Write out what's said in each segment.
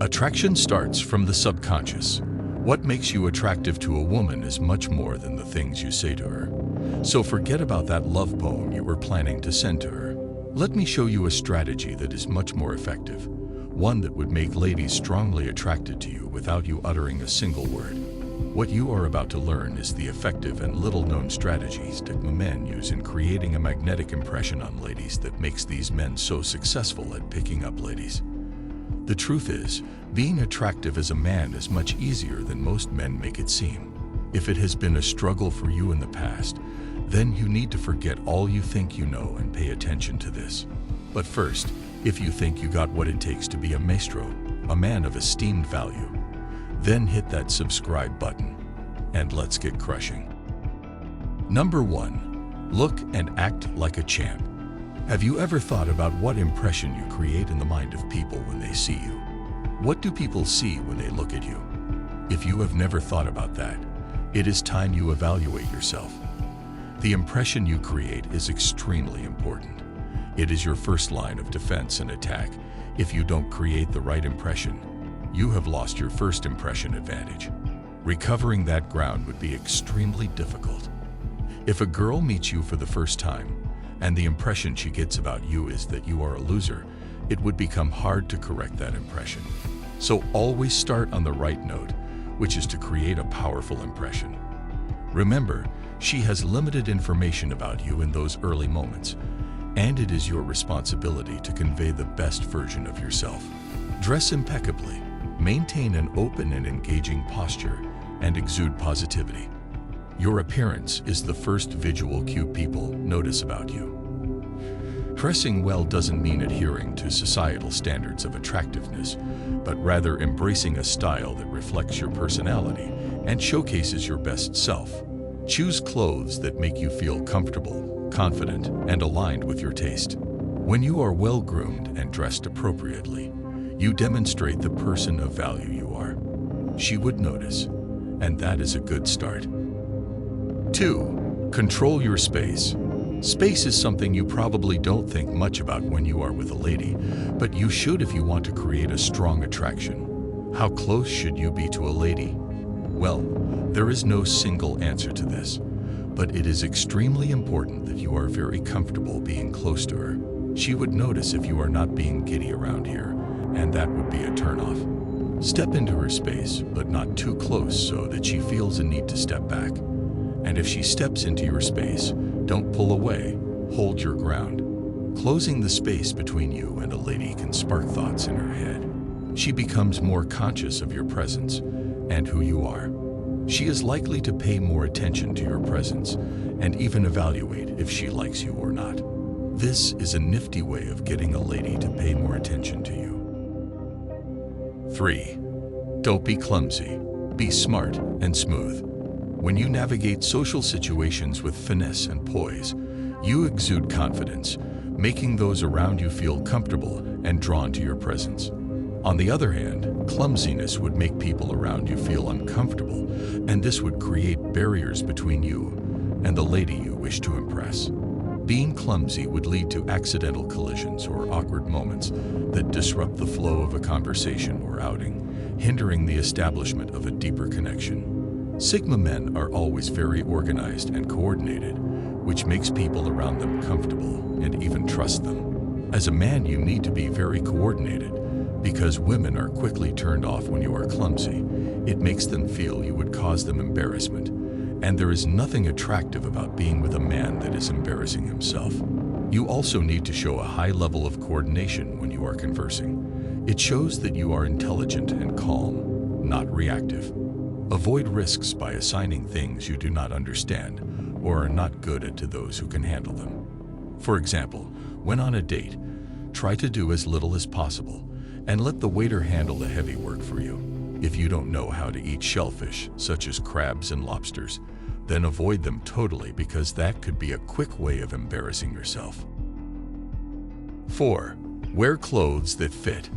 Attraction starts from the subconscious. What makes you attractive to a woman is much more than the things you say to her. So forget about that love poem you were planning to send to her. Let me show you a strategy that is much more effective, one that would make ladies strongly attracted to you without you uttering a single word. What you are about to learn is the effective and little-known strategies that men use in creating a magnetic impression on ladies that makes these men so successful at picking up ladies. The truth is, being attractive as a man is much easier than most men make it seem. If it has been a struggle for you in the past, then you need to forget all you think you know and pay attention to this. But first, if you think you got what it takes to be a maestro, a man of esteemed value, then hit that subscribe button, and let's get crushing. Number 1. Look and act like a champ. Have you ever thought about what impression you create in the mind of people when they see you? What do people see when they look at you? If you have never thought about that, it is time you evaluate yourself. The impression you create is extremely important. It is your first line of defense and attack. If you don't create the right impression, you have lost your first impression advantage. Recovering that ground would be extremely difficult. If a girl meets you for the first time, and the impression she gets about you is that you are a loser, it would become hard to correct that impression. So always start on the right note, which is to create a powerful impression. Remember, she has limited information about you in those early moments, and it is your responsibility to convey the best version of yourself. Dress impeccably, maintain an open and engaging posture, and exude positivity. Your appearance is the first visual cue people notice about you. Dressing well doesn't mean adhering to societal standards of attractiveness, but rather embracing a style that reflects your personality and showcases your best self. Choose clothes that make you feel comfortable, confident, and aligned with your taste. When you are well-groomed and dressed appropriately, you demonstrate the person of value you are. She would notice, and that is a good start. 2. Control your space. Space is something you probably don't think much about when you are with a lady, but you should if you want to create a strong attraction. How close should you be to a lady? Well, there is no single answer to this, but it is extremely important that you are very comfortable being close to her. She would notice if you are not being giddy around here, and that would be a turnoff. Step into her space, but not too close so that she feels a need to step back. And if she steps into your space, don't pull away, hold your ground. Closing the space between you and a lady can spark thoughts in her head. She becomes more conscious of your presence and who you are. She is likely to pay more attention to your presence and even evaluate if she likes you or not. This is a nifty way of getting a lady to pay more attention to you. 3. Don't be clumsy. Be smart and smooth. When you navigate social situations with finesse and poise, you exude confidence, making those around you feel comfortable and drawn to your presence. On the other hand, clumsiness would make people around you feel uncomfortable, and this would create barriers between you and the lady you wish to impress. Being clumsy would lead to accidental collisions or awkward moments that disrupt the flow of a conversation or outing, hindering the establishment of a deeper connection. Sigma men are always very organized and coordinated, which makes people around them comfortable and even trust them. As a man, you need to be very coordinated because women are quickly turned off when you are clumsy. It makes them feel you would cause them embarrassment, and there is nothing attractive about being with a man that is embarrassing himself. You also need to show a high level of coordination when you are conversing. It shows that you are intelligent and calm, not reactive. Avoid risks by assigning things you do not understand or are not good at to those who can handle them. For example, when on a date, try to do as little as possible and let the waiter handle the heavy work for you. If you don't know how to eat shellfish, such as crabs and lobsters, then avoid them totally because that could be a quick way of embarrassing yourself. 4. Wear clothes that fit.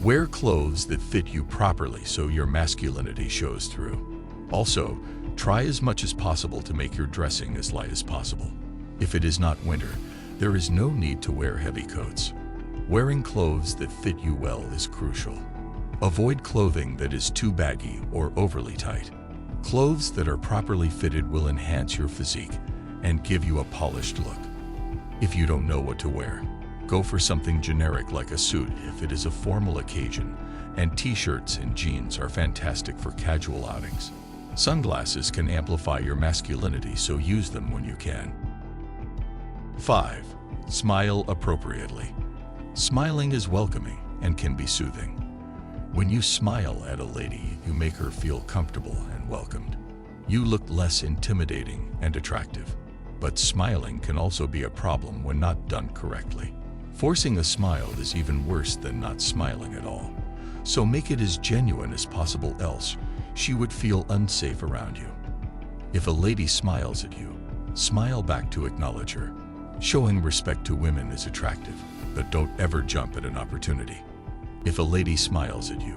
Wear clothes that fit you properly so your masculinity shows through. Also, try as much as possible to make your dressing as light as possible. If it is not winter, there is no need to wear heavy coats. Wearing clothes that fit you well is crucial. Avoid clothing that is too baggy or overly tight. Clothes that are properly fitted will enhance your physique and give you a polished look. If you don't know what to wear, go for something generic like a suit if it is a formal occasion, and t-shirts and jeans are fantastic for casual outings. Sunglasses can amplify your masculinity, so use them when you can. 5. Smile appropriately. Smiling is welcoming and can be soothing. When you smile at a lady, you make her feel comfortable and welcomed. You look less intimidating and attractive. But smiling can also be a problem when not done correctly. Forcing a smile is even worse than not smiling at all. So make it as genuine as possible, else she would feel unsafe around you. If a lady smiles at you, smile back to acknowledge her. Showing respect to women is attractive, but don't ever jump at an opportunity. If a lady smiles at you,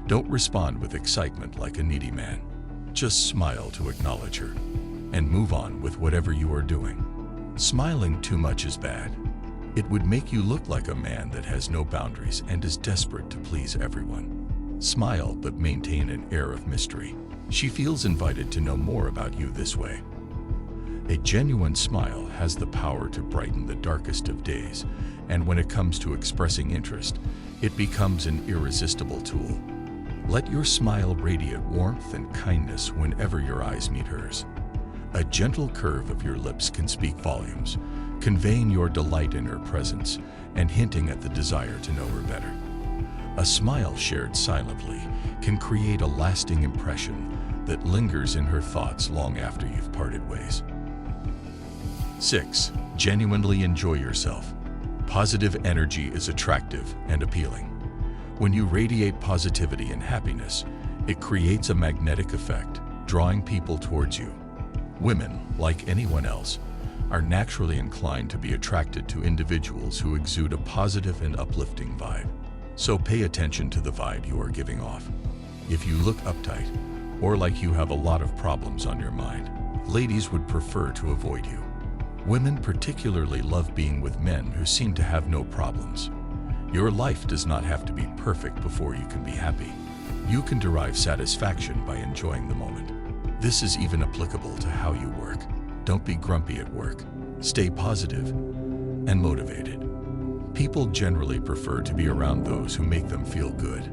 don't respond with excitement like a needy man. Just smile to acknowledge her and move on with whatever you are doing. Smiling too much is bad. It would make you look like a man that has no boundaries and is desperate to please everyone. Smile, but maintain an air of mystery. She feels invited to know more about you this way. A genuine smile has the power to brighten the darkest of days, and when it comes to expressing interest, it becomes an irresistible tool. Let your smile radiate warmth and kindness whenever your eyes meet hers. A gentle curve of your lips can speak volumes, conveying your delight in her presence and hinting at the desire to know her better. A smile shared silently can create a lasting impression that lingers in her thoughts long after you've parted ways. 6. Genuinely enjoy yourself. Positive energy is attractive and appealing. When you radiate positivity and happiness, it creates a magnetic effect, drawing people towards you. Women, like anyone else, are naturally inclined to be attracted to individuals who exude a positive and uplifting vibe. So pay attention to the vibe you are giving off. If you look uptight or like you have a lot of problems on your mind, ladies would prefer to avoid you. Women particularly love being with men who seem to have no problems. Your life does not have to be perfect before you can be happy. You can derive satisfaction by enjoying the moment. This is even applicable to how you work. Don't be grumpy at work. Stay positive and motivated. People generally prefer to be around those who make them feel good.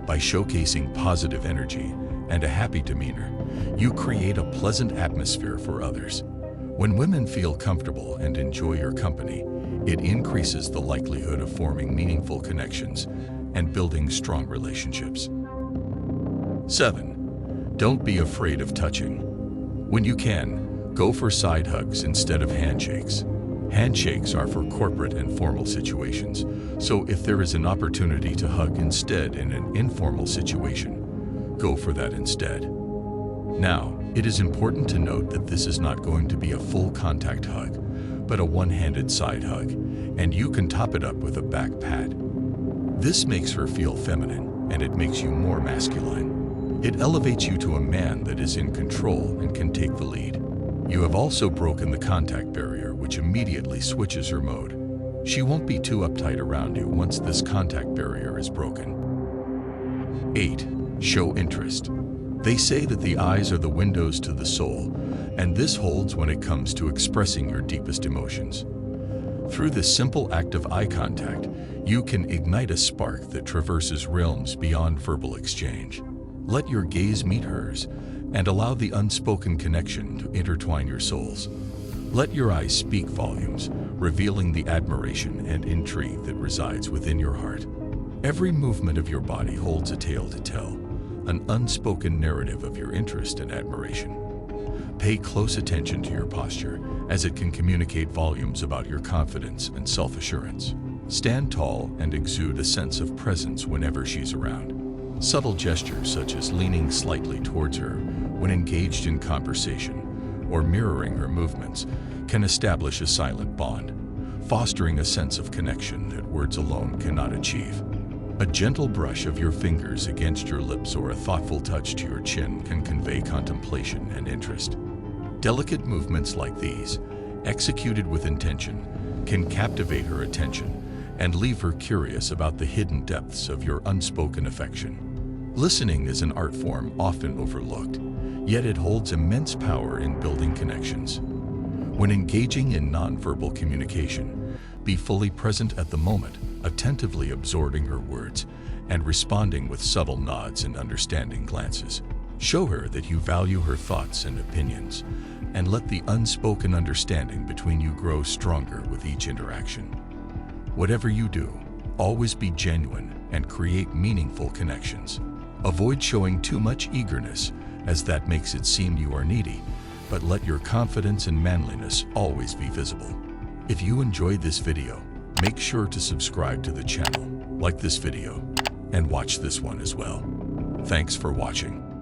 By showcasing positive energy and a happy demeanor, you create a pleasant atmosphere for others. When women feel comfortable and enjoy your company, it increases the likelihood of forming meaningful connections and building strong relationships. 7. Don't be afraid of touching. When you can, go for side hugs instead of handshakes. Handshakes are for corporate and formal situations, so if there is an opportunity to hug instead in an informal situation, go for that instead. Now, it is important to note that this is not going to be a full contact hug, but a one-handed side hug, and you can top it up with a back pat. This makes her feel feminine, and it makes you more masculine. It elevates you to a man that is in control and can take the lead. You have also broken the contact barrier, which immediately switches her mode. She won't be too uptight around you once this contact barrier is broken. 8. Show interest. They say that the eyes are the windows to the soul, and this holds when it comes to expressing your deepest emotions. Through this simple act of eye contact, you can ignite a spark that traverses realms beyond verbal exchange. Let your gaze meet hers and allow the unspoken connection to intertwine your souls. Let your eyes speak volumes, revealing the admiration and intrigue that resides within your heart. Every movement of your body holds a tale to tell, an unspoken narrative of your interest and admiration. Pay close attention to your posture, as it can communicate volumes about your confidence and self-assurance. Stand tall and exude a sense of presence whenever she's around. Subtle gestures such as leaning slightly towards her when engaged in conversation or mirroring her movements can establish a silent bond, fostering a sense of connection that words alone cannot achieve. A gentle brush of your fingers against your lips or a thoughtful touch to your chin can convey contemplation and interest. Delicate movements like these, executed with intention, can captivate her attention and leave her curious about the hidden depths of your unspoken affection. Listening is an art form often overlooked, yet it holds immense power in building connections. When engaging in nonverbal communication, be fully present at the moment, attentively absorbing her words and responding with subtle nods and understanding glances. Show her that you value her thoughts and opinions, and let the unspoken understanding between you grow stronger with each interaction. Whatever you do, always be genuine and create meaningful connections. Avoid showing too much eagerness, as that makes it seem you are needy, but let your confidence and manliness always be visible. If you enjoyed this video, make sure to subscribe to the channel, like this video, and watch this one as well. Thanks for watching.